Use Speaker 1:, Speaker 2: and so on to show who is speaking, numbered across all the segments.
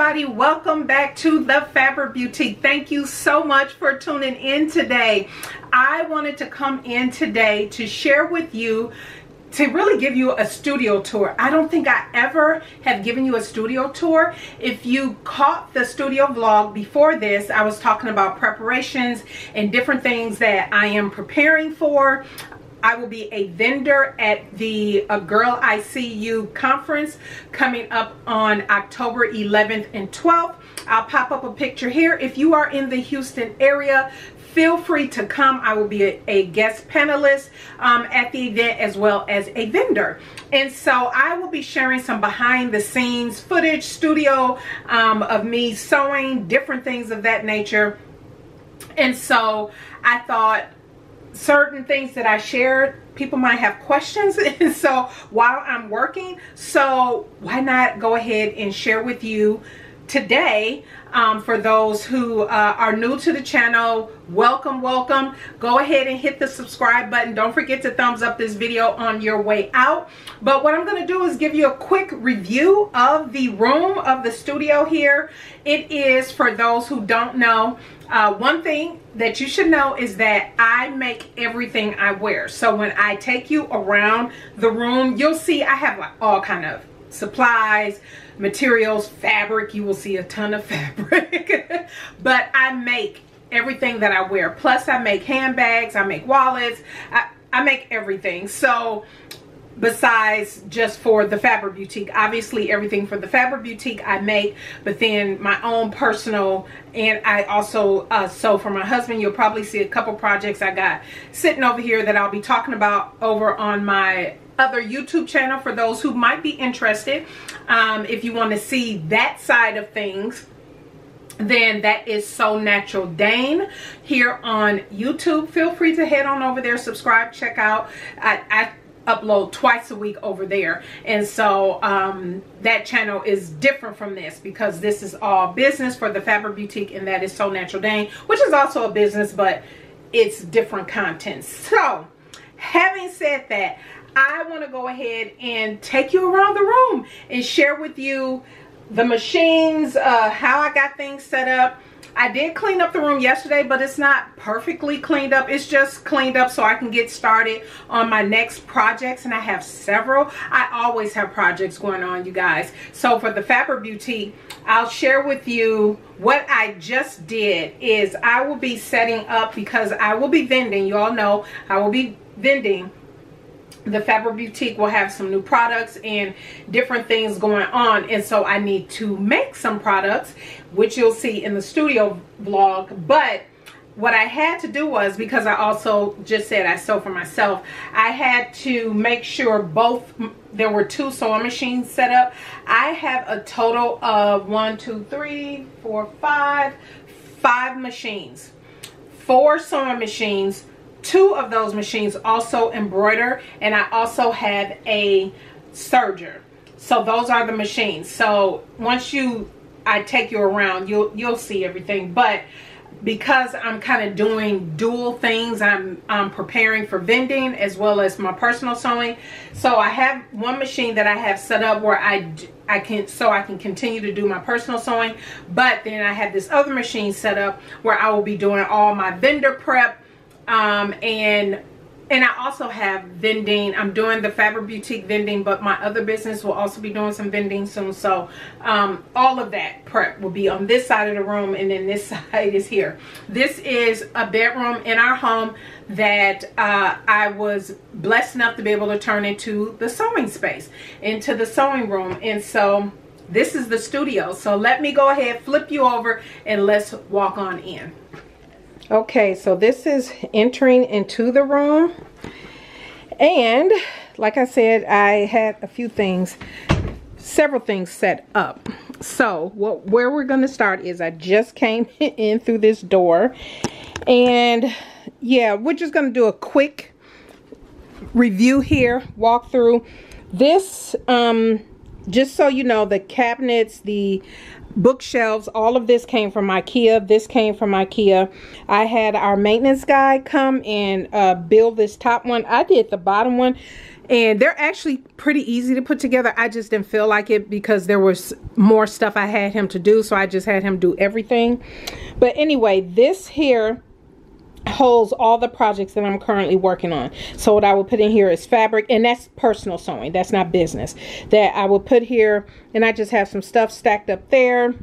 Speaker 1: everybody, welcome back to the Fabric Beautique. Thank you so much for tuning in today. I wanted to come in today to share with you, to really give you a studio tour. I don't think I ever have given you a studio tour. If you caught the studio vlog before this, I was talking about preparations and different things that I am preparing for. I will be a vendor at the Girl I See You conference coming up on October 11th and 12th. I'll pop up a picture here. If you are in the Houston area, feel free to come. I will be a guest panelist at the event as well as a vendor. And so I will be sharing some behind the scenes footage, studio of me sewing, different things of that nature. And so I thought, certain things that I shared, people might have questions, and so while I'm working, so why not go ahead and share with you today. For those who are new to the channel, welcome. Go ahead and hit the subscribe button. Don't forget to thumbs up this video on your way out. But what I'm going to do is give you a quick review of the room, of the studio here. It is, for those who don't know, one thing that you should know is that I make everything I wear. So when I take you around the room, you'll see I have like all kind of supplies, materials, fabric. You will see a ton of fabric. But I make everything that I wear. Plus I make handbags, I make wallets, I make everything. So besides just for the Fabric Boutique, obviously everything for the Fabric Boutique I make, but then my own personal, and I also sew for my husband. You'll probably see a couple projects I got sitting over here that I'll be talking about over on my other YouTube channel for those who might be interested. If you want to see that side of things, then that is So Natural Dane here on YouTube. Feel free to head on over there, subscribe, check out. I upload twice a week over there, and so that channel is different from this because this is all business for the Fabric Boutique, and that is So Natural Dane, which is also a business, but it's different content. So having said that, I want to go ahead and take you around the room and share with you the machines, how I got things set up. I did clean up the room yesterday, but it's not perfectly cleaned up. It's just cleaned up so I can get started on my next projects, and I have several. I always have projects going on, you guys. So for the Fabric Boutique, I'll share with you what I just did. Is I will be setting up, because I will be vending. You all know I will be vending. The Fabric Boutique will have some new products and different things going on, and so I need to make some products, which you'll see in the studio vlog. But what I had to do was, because I also just said I sew for myself, I had to make sure both, there were two sewing machines set up. I have a total of 5 machines, 4 sewing machines. 2 of those machines also embroider, and I also have a serger. So those are the machines. So once I take you around, you'll see everything. But because I'm kind of doing dual things, I'm preparing for vending as well as my personal sewing. So I have one machine that I have set up where I can continue to do my personal sewing, but then I have this other machine set up where I will be doing all my vendor prep. And I also have vending. I'm doing the Fabric Boutique vending, but my other business will also be doing some vending soon. So all of that prep will be on this side of the room, and then this side is here. This is a bedroom in our home that I was blessed enough to be able to turn into the sewing space, into the sewing room. And so this is the studio. So let me go ahead, flip you over, and let's walk on in. Okay, so this is entering into the room, and like I said, I had several things set up. So where we're going to start is, I just came in through this door, and yeah, we're just going to do a quick review here, walk through this. Just so you know, the cabinets, the bookshelves, all of this came from IKEA. This came from IKEA. I had our maintenance guy come and build this top one. I did the bottom one. And they're actually pretty easy to put together. I just didn't feel like it because there was more stuff I had him to do, so I just had him do everything. But anyway, this here holds all the projects that I'm currently working on. So what I will put in here is fabric, and that's personal sewing, that's not business, that I will put here. And I just have some stuff stacked up there.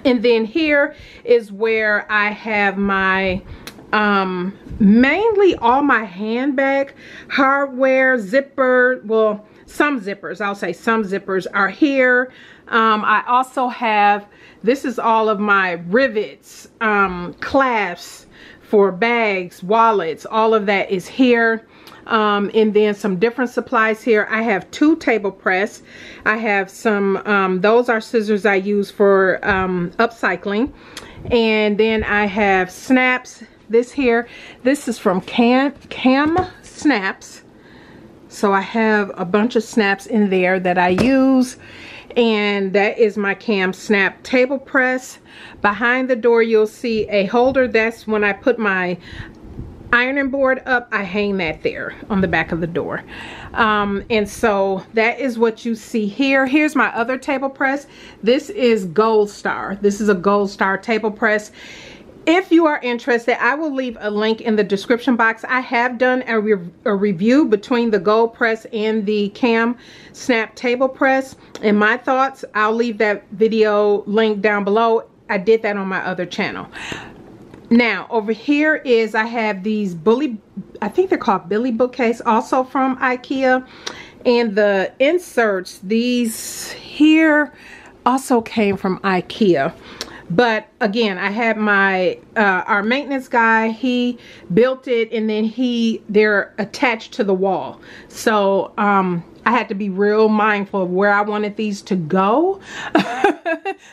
Speaker 1: And then here is where I have my mainly all my handbag hardware, zipper, well, some zippers, I'll say some zippers are here. I also have, this is all of my rivets, clasps for bags, wallets, all of that is here. And then some different supplies here. I have 2 table press. I have some, those are scissors I use for upcycling. And then I have snaps. This here, this is from Cam Snaps. So I have a bunch of snaps in there that I use. And that is my Cam Snap table press. Behind the door you'll see a holder. That's when I put my ironing board up, I hang that there on the back of the door. And so that is what you see here. Here's my other table press. This is Gold Star. This is a Gold Star table press. If you are interested, I will leave a link in the description box. I have done a review between the Gold Press and the Cam Snap table press, and my thoughts, I'll leave that video link down below. I did that on my other channel. Now over here is, I have these I think they're called Billy bookcase, also from IKEA. And the inserts, these here also came from IKEA. But again, I had my our maintenance guy, he built it, and then they're attached to the wall. So I had to be real mindful of where I wanted these to go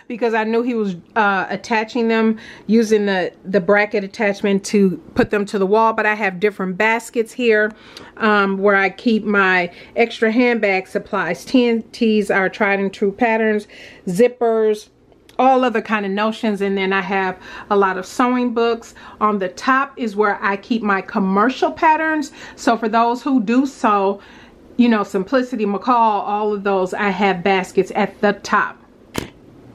Speaker 1: because I knew he was attaching them using the bracket attachment to put them to the wall. But I have different baskets here where I keep my extra handbag supplies. TNTs are tried and true patterns, zippers, all other kind of notions. And then I have a lot of sewing books. On the top is where I keep my commercial patterns. So for those who do sew, you know, Simplicity, McCall, all of those, I have baskets at the top.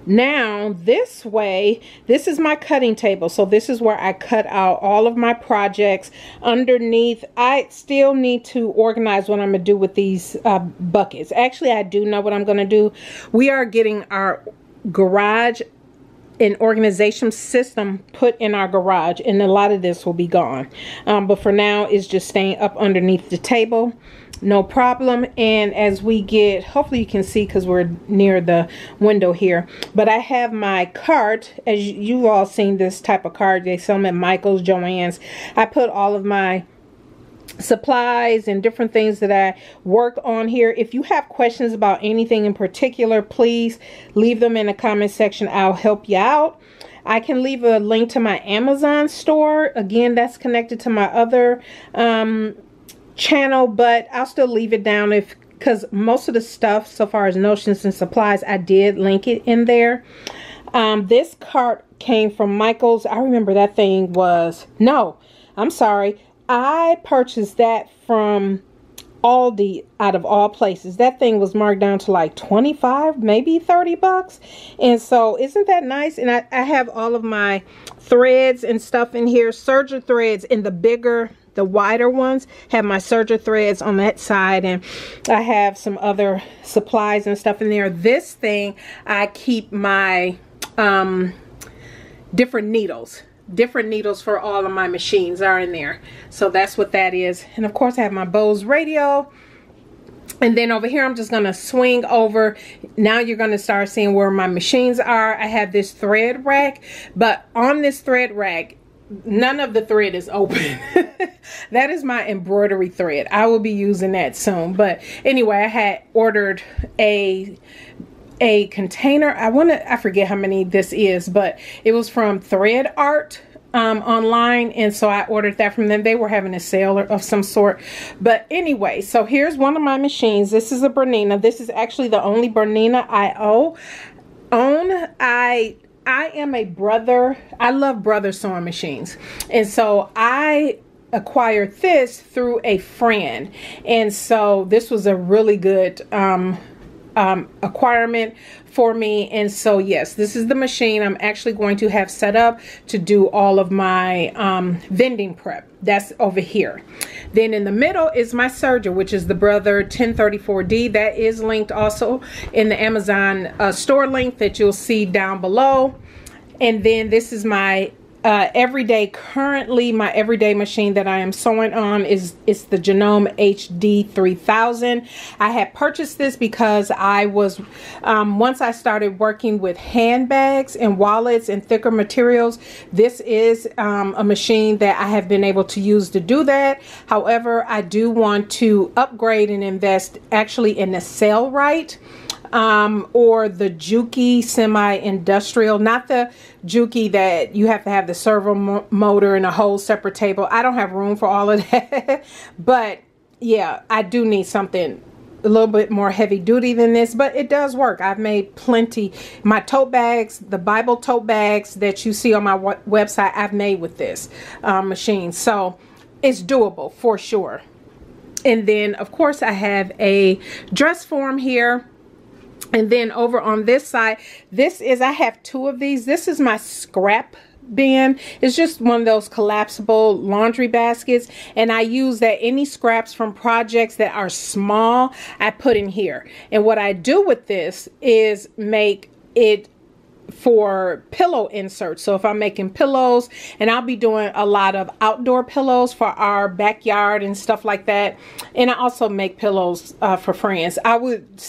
Speaker 1: Now this way, this is my cutting table. So this is where I cut out all of my projects. Underneath, I still need to organize what I'm gonna do with these buckets. Actually, I do know what I'm gonna do. We are getting our garage an organization system put in our garage, and a lot of this will be gone, but for now it's just staying up underneath the table, no problem. And as we get, hopefully you can see because we're near the window here, but I have my cart. As you've all seen this type of cart, they sell them at Michael's, Joann's. I put all of my supplies and different things that I work on here. If you have questions about anything in particular, please leave them in the comment section. I'll help you out. I can leave a link to my Amazon store. Again, that's connected to my other channel, but I'll still leave it down because most of the stuff so far as notions and supplies, I did link it in there. This cart came from Michael's. I remember that thing was, no, I'm sorry, I purchased that from Aldi, out of all places. That thing was marked down to like 25, maybe 30 bucks. And so isn't that nice? And I have all of my threads and stuff in here, serger threads in the bigger, the wider ones, have my serger threads on that side, and I have some other supplies and stuff in there. This thing, I keep my different needles for all of my machines are in there. So that's what that is. And of course I have my Bose radio. And then over here I'm just going to swing over. Now you're going to start seeing where my machines are. I have this thread rack, but on this thread rack, none of the thread is open. That is my embroidery thread. I will be using that soon. But anyway, I had ordered a container. I forget how many this is, but it was from Thread Art online, and so I ordered that from them. They were having a sale of some sort. But anyway, so here's one of my machines. This is a Bernina. This is actually the only Bernina I own. I am a brother. I love brother sewing machines, and so I acquired this through a friend, and so this was a really good acquirement for me. And so yes, this is the machine I'm actually going to have set up to do all of my vending prep. That's over here. Then in the middle is my serger, which is the Brother 1034D. That is linked also in the Amazon store link that you'll see down below. And then this is my currently my everyday machine that I am sewing on is the Genome HD 3000. I had purchased this because I was once I started working with handbags and wallets and thicker materials, this is a machine that I have been able to use to do that. However, I do want to upgrade and invest actually in the Sailrite or the Juki semi-industrial, not the Juki that you have to have the servo motor and a whole separate table. I don't have room for all of that. But yeah, I do need something a little bit more heavy duty than this, but it does work. I've made plenty. My tote bags, the Bible tote bags that you see on my website, I've made with this machine. So it's doable for sure. And then of course I have a dress form here. And then over on this side, I have two of these. This is my scrap bin. It's just one of those collapsible laundry baskets. And I use that any scraps from projects that are small, I put in here. And what I do with this is make it for pillow inserts. So if I'm making pillows, and I'll be doing a lot of outdoor pillows for our backyard and stuff like that. And I also make pillows for friends. I would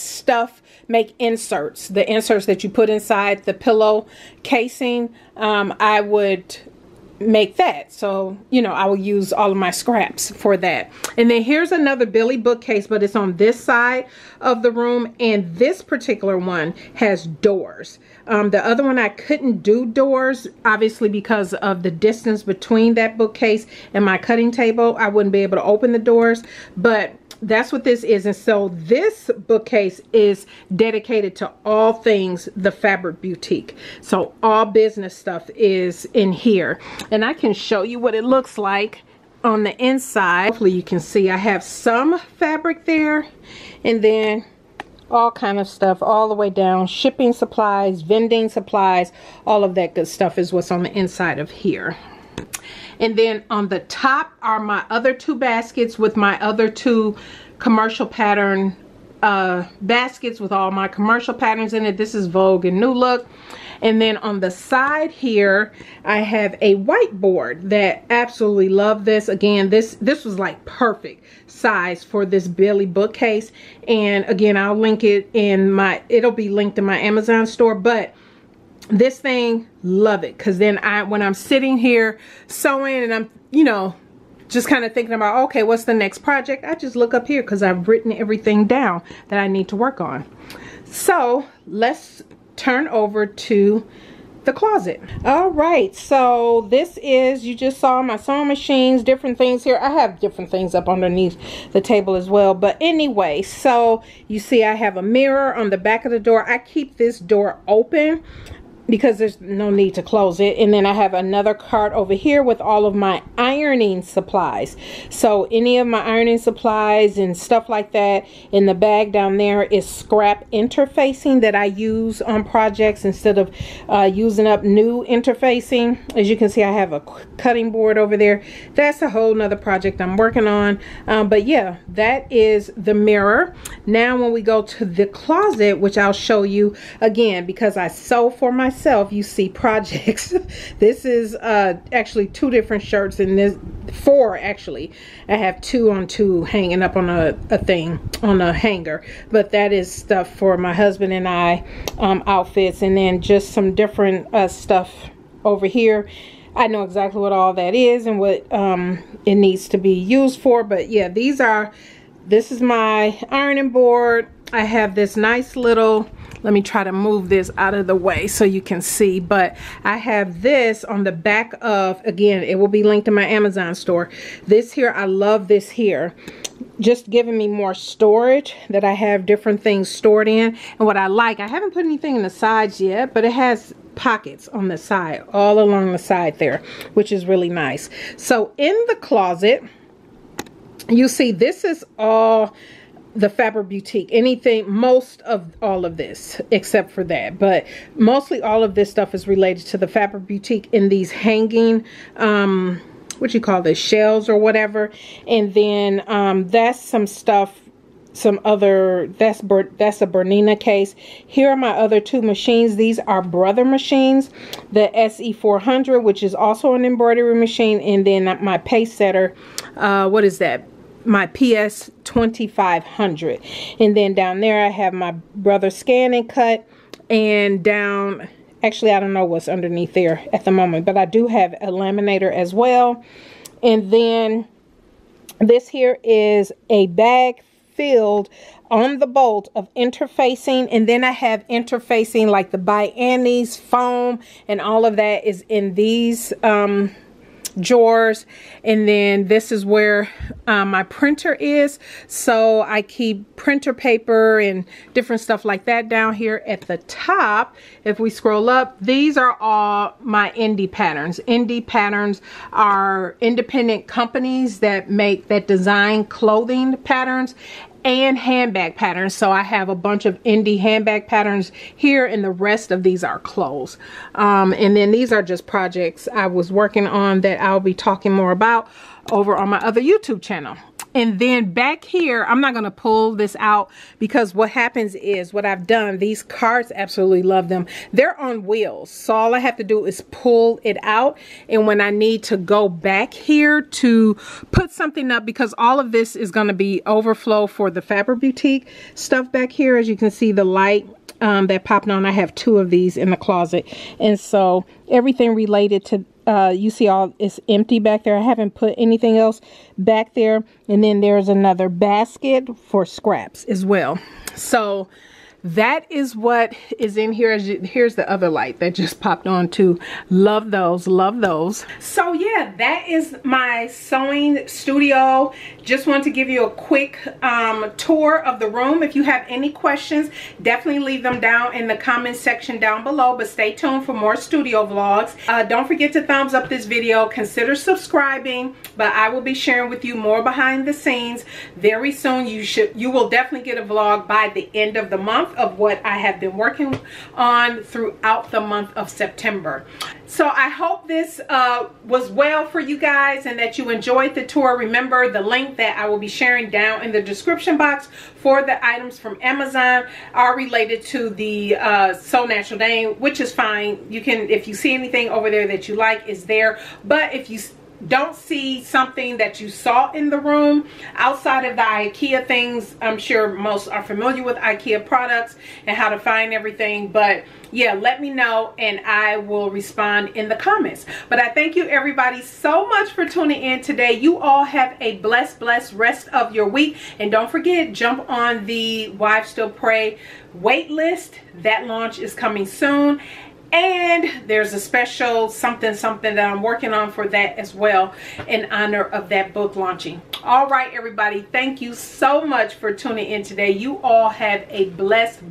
Speaker 1: make inserts, the inserts that you put inside the pillow casing. I would make that. So, you know, I will use all of my scraps for that. And then here's another Billy bookcase, but it's on this side of the room. And this particular one has doors. The other one, I couldn't do doors, obviously, because of the distance between that bookcase and my cutting table. I wouldn't be able to open the doors, but that's what this is. And so this bookcase is dedicated to all things the Fabric Boutique. So all business stuff is in here. And I can show you what it looks like on the inside. Hopefully you can see I have some fabric there, and then all kind of stuff all the way down. Shipping supplies, vending supplies, all of that good stuff is what's on the inside of here. And then on the top are my other two baskets with my other two commercial pattern baskets with all my commercial patterns in it. This is Vogue and New Look. And then on the side here, I have a whiteboard that absolutely love this. Again, this was like perfect size for this Billy bookcase. And again, I'll link it in it'll be linked in my Amazon store, but this thing, love it. Because then when I'm sitting here sewing and I'm, you know, just kind of thinking about, okay, what's the next project? I just look up here because I've written everything down that I need to work on. So let's turn over to the closet. All right, so this is, you just saw my sewing machines, different things here. I have different things up underneath the table as well. But anyway, so you see I have a mirror on the back of the door. I keep this door open because there's no need to close it. And then I have another cart over here with all of my ironing supplies. So any of my ironing supplies and stuff like that. In the bag down there is scrap interfacing that I use on projects instead of using up new interfacing. As you can see, I have a cutting board over there. That's a whole nother project I'm working on. But yeah, that is the mirror. Now when we go to the closet, which I'll show you again, because I sew for myself, you see projects. This is actually two different shirts, and this four actually. I have 2 on 2 hanging up on a thing on a hanger, but that is stuff for my husband and I, outfits. And then just some different stuff over here. I know exactly what all that is and what it needs to be used for. But yeah, this is my ironing board. I have this nice little, let me try to move this out of the way so you can see, but I have this on the back of, again, it will be linked in my Amazon store. This here, I love this here. Just giving me more storage that I have different things stored in. And what I like, I haven't put anything in the sides yet, but it has pockets on the side, all along the side there, which is really nice. So in the closet, you see this is all the Fabric Beautique. Anything, most of all of this, except for that, but mostly all of this stuff is related to the Fabric Beautique in these hanging, what you call this, shells or whatever. And then that's some stuff, some other, that's a Bernina case. Here are my other two machines. These are brother machines, the SE400, which is also an embroidery machine, and then my pace setter, what is that, my PS 2500. And then down there I have my brother scan and cut, and down, actually I don't know what's underneath there at the moment, but I do have a laminator as well. And then this here is a bag filled on the bolt of interfacing, and then I have interfacing like the bi-annies, foam, and all of that is in these drawers. And then this is where my printer is, so I keep printer paper and different stuff like that down here at the top. If we scroll up, these are all my indie patterns. Indie patterns are independent companies that design clothing patterns and handbag patterns. So I have a bunch of indie handbag patterns here, and the rest of these are clothes. And then these are just projects I was working on that I'll be talking more about over on my other YouTube channel. And then back here, I'm not going to pull this out because what happens is, what I've done, these cards, absolutely love them. They're on wheels. So all I have to do is pull it out. And when I need to go back here to put something up, because all of this is going to be overflow for the Fabric Beautique stuff back here. As you can see, the light that popped on, I have two of these in the closet. And so everything related to you see all it's empty back there. I haven't put anything else back there. And then there's another basket for scraps as well. So that is what is in here. Here's the other light that just popped on too. Love those, love those. So yeah, that is my sewing studio. Just want to give you a quick tour of the room. If you have any questions, definitely leave them down in the comment section down below, but stay tuned for more studio vlogs. Don't forget to thumbs up this video, consider subscribing, but I will be sharing with you more behind the scenes very soon. You will definitely get a vlog by the end of the month of what I have been working on throughout the month of September. So I hope this was well for you guys and that you enjoyed the tour. Remember, the link that I will be sharing down in the description box for the items from Amazon are related to the So Natural Dane, which is fine. You can, if you see anything over there that you like, is there. But if you don't see something that you saw in the room outside of the IKEA things, I'm sure most are familiar with IKEA products and how to find everything, but yeah, let me know and I will respond in the comments. But I thank you everybody so much for tuning in today. You all have a blessed rest of your week, and don't forget, jump on the Wives Still Pray wait list. That launch is coming soon. And there's a special something that I'm working on for that as well, in honor of that book launching. All right, everybody, thank you so much for tuning in today. You all have a blessed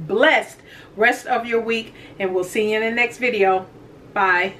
Speaker 1: rest of your week, and we'll see you in the next video. Bye.